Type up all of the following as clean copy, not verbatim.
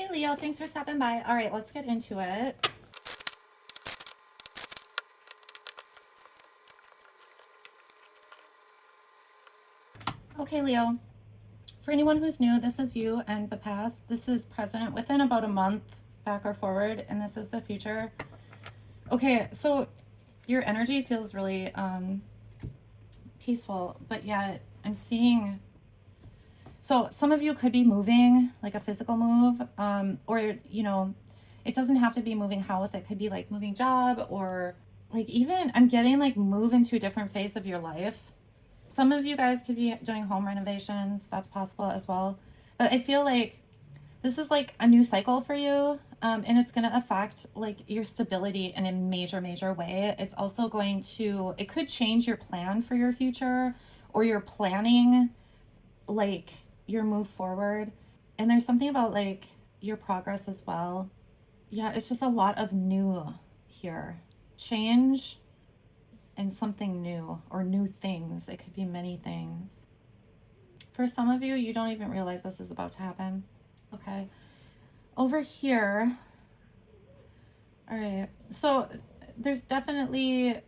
Hey Leo, thanks for stopping by. All right, let's get into it. Okay, Leo, for anyone who's new, this is you and the past. This is present within about a month, back or forward, and this is the future. Okay, so your energy feels really peaceful, but yet I'm seeing, so some of you could be moving, like a physical move, or, it doesn't have to be moving house. It could be like moving job, or like even I'm getting like move into a different phase of your life. Some of you guys could be doing home renovations. That's possible as well. But I feel like this is like a new cycle for you. And it's going to affect like your stability in a major, major way. It's also going to, it could change your plan for your future, or your planning, like your move forward. And there's something about like your progress as well. Yeah, it's just a lot of new here. Change and something new, or new things. It could be many things. For some of you, you don't even realize this is about to happen. Okay. Over here, all right. So there's definitely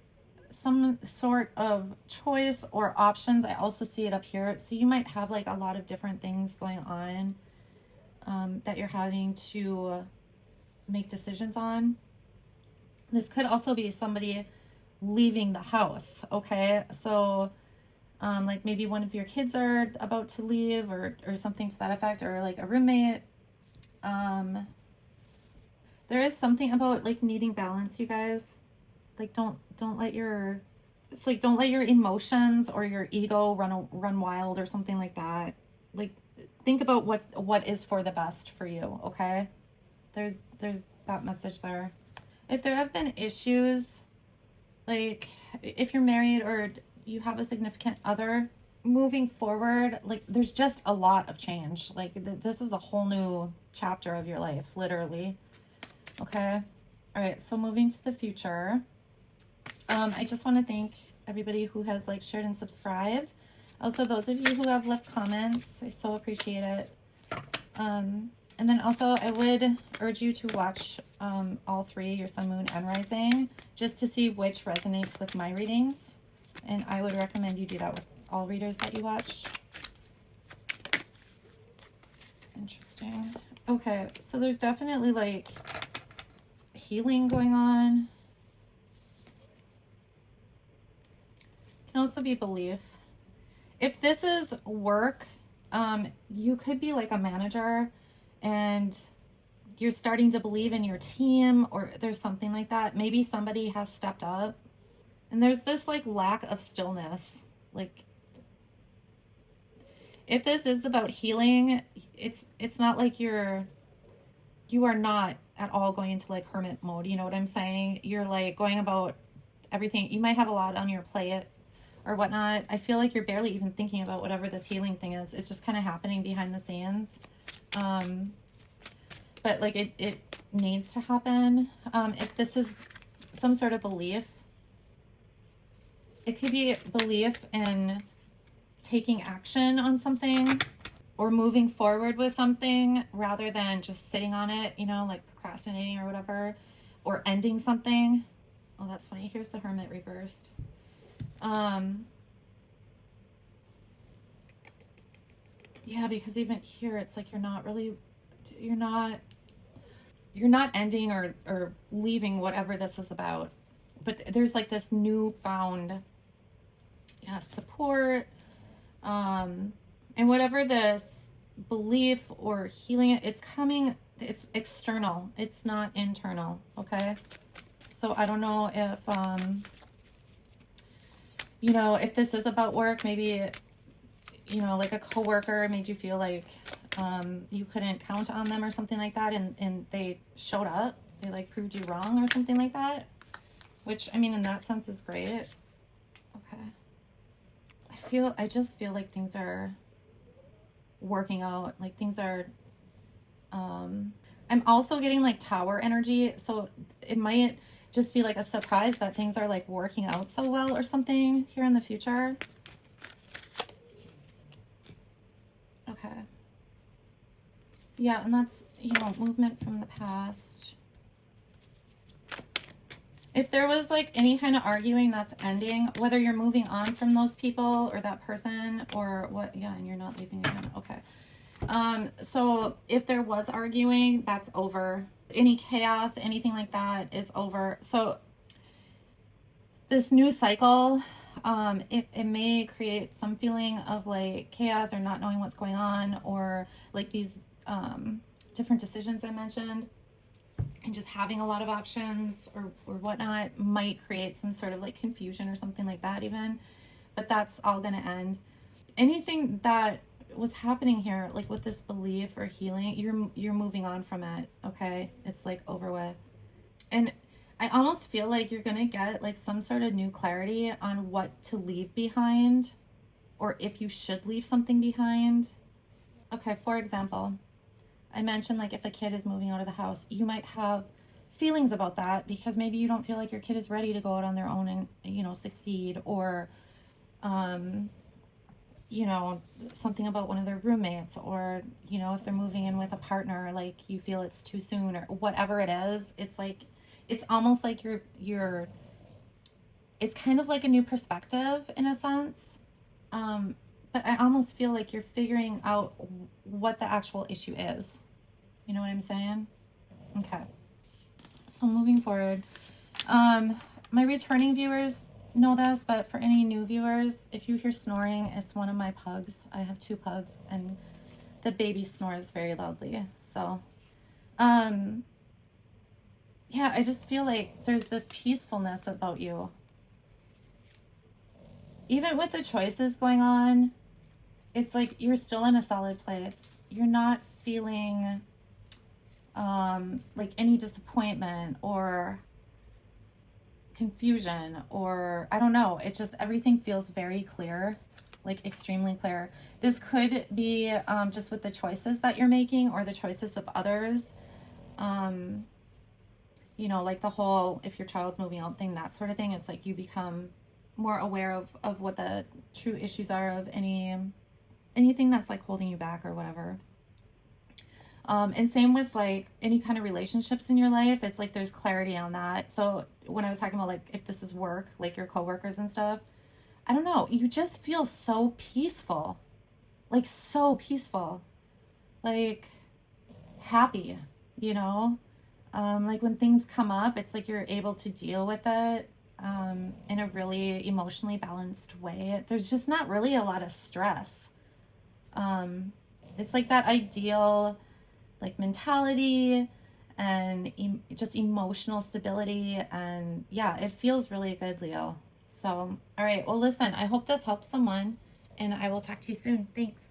some sort of choice or options. I also see it up here. So you might have like a lot of different things going on that you're having to make decisions on. This could also be somebody leaving the house. Okay. So like maybe one of your kids are about to leave, or something to that effect, or like a roommate. There is something about like needing balance, you guys. Like don't let your, it's like don't let your emotions or your ego run wild or something like that. Like think about what is for the best for you, okay? There's that message there. If there have been issues, like if you're married or you have a significant other, moving forward, like there's just a lot of change. Like this is a whole new chapter of your life, literally. Okay. All right. So moving to the future, I just want to thank everybody who has like shared and subscribed. Also, those of you who have left comments, I so appreciate it. And then also I would urge you to watch all three, your sun, moon, and rising, just to see which resonates with my readings. And I would recommend you do that with all readers that you watch. Interesting. Okay, so there's definitely like healing going on. Can also be belief. If this is work, you could be like a manager and you're starting to believe in your team, or there's something like that. Maybe somebody has stepped up, and there's this like lack of stillness. Like if this is about healing, it's not like you are not at all going into like hermit mode. You know what I'm saying? You're like going about everything. You might have a lot on your plate or whatnot. I feel like you're barely even thinking about whatever this healing thing is. It's just kind of happening behind the scenes. But like it needs to happen. If this is some sort of belief, it could be belief in taking action on something or moving forward with something rather than just sitting on it, like procrastinating or whatever, or ending something. Oh, that's funny. Here's the Hermit reversed. Yeah, because even here, it's like you're not ending or leaving whatever this is about. But there's like this newfound, support, and whatever this belief or healing, it's coming, it's external, it's not internal. Okay. So I don't know if, if this is about work, maybe, like a coworker made you feel like, you couldn't count on them or something like that. And they showed up, they like proved you wrong or something like that, which I mean, in that sense is great. Okay. I just feel like things are working out, like things are, I'm also getting like tower energy, so it might just be like a surprise that things are like working out so well or something here in the future. Okay. Yeah, and that's, you know, movement from the past. If there was like any kind of arguing that's ending, whether you're moving on from those people or that person or what, yeah, and you're not leaving again. Okay. So if there was arguing, that's over. Any chaos, anything like that is over. So this new cycle, it may create some feeling of like chaos or not knowing what's going on, or like these different decisions I mentioned, and just having a lot of options or whatnot might create some sort of like confusion or something like that even. But that's all going to end. Anything that was happening here, like with this belief or healing, you're moving on from it. Okay, it's like over with. And I almost feel like you're gonna get like some sort of new clarity on what to leave behind, or if you should leave something behind. Okay, for example, I mentioned like if a kid is moving out of the house, you might have feelings about that because maybe you don't feel like your kid is ready to go out on their own and, you know, succeed, or um you know, something about one of their roommates, or, you know, if they're moving in with a partner, like you feel it's too soon or whatever it is. It's like, it's almost like it's kind of like a new perspective in a sense. Um, but I almost feel like you're figuring out what the actual issue is. You know what I'm saying? Okay. So moving forward, my returning viewers know this, but for any new viewers, if you hear snoring, it's one of my pugs. I have 2 pugs, and the baby snores very loudly. So, yeah, I just feel like there's this peacefulness about you. Even with the choices going on, it's like you're still in a solid place. You're not feeling like any disappointment or confusion, or I don't know. It just, everything feels very clear, like extremely clear. This could be just with the choices that you're making or the choices of others. You know, like the whole, if your child's moving out thing, that sort of thing. It's like you become more aware of what the true issues are of anything that's like holding you back or whatever. And same with like any kind of relationships in your life. It's like there's clarity on that. So when I was talking about like if this is work, like your coworkers and stuff, I don't know, you just feel so peaceful. Like so peaceful. Like happy, you know? Like when things come up, it's like you're able to deal with it in a really emotionally balanced way. There's just not really a lot of stress. It's like that ideal like mentality and just emotional stability, and yeah, it feels really good, Leo. So all right, well listen, I hope this helps someone, and I will talk to you soon. Thanks.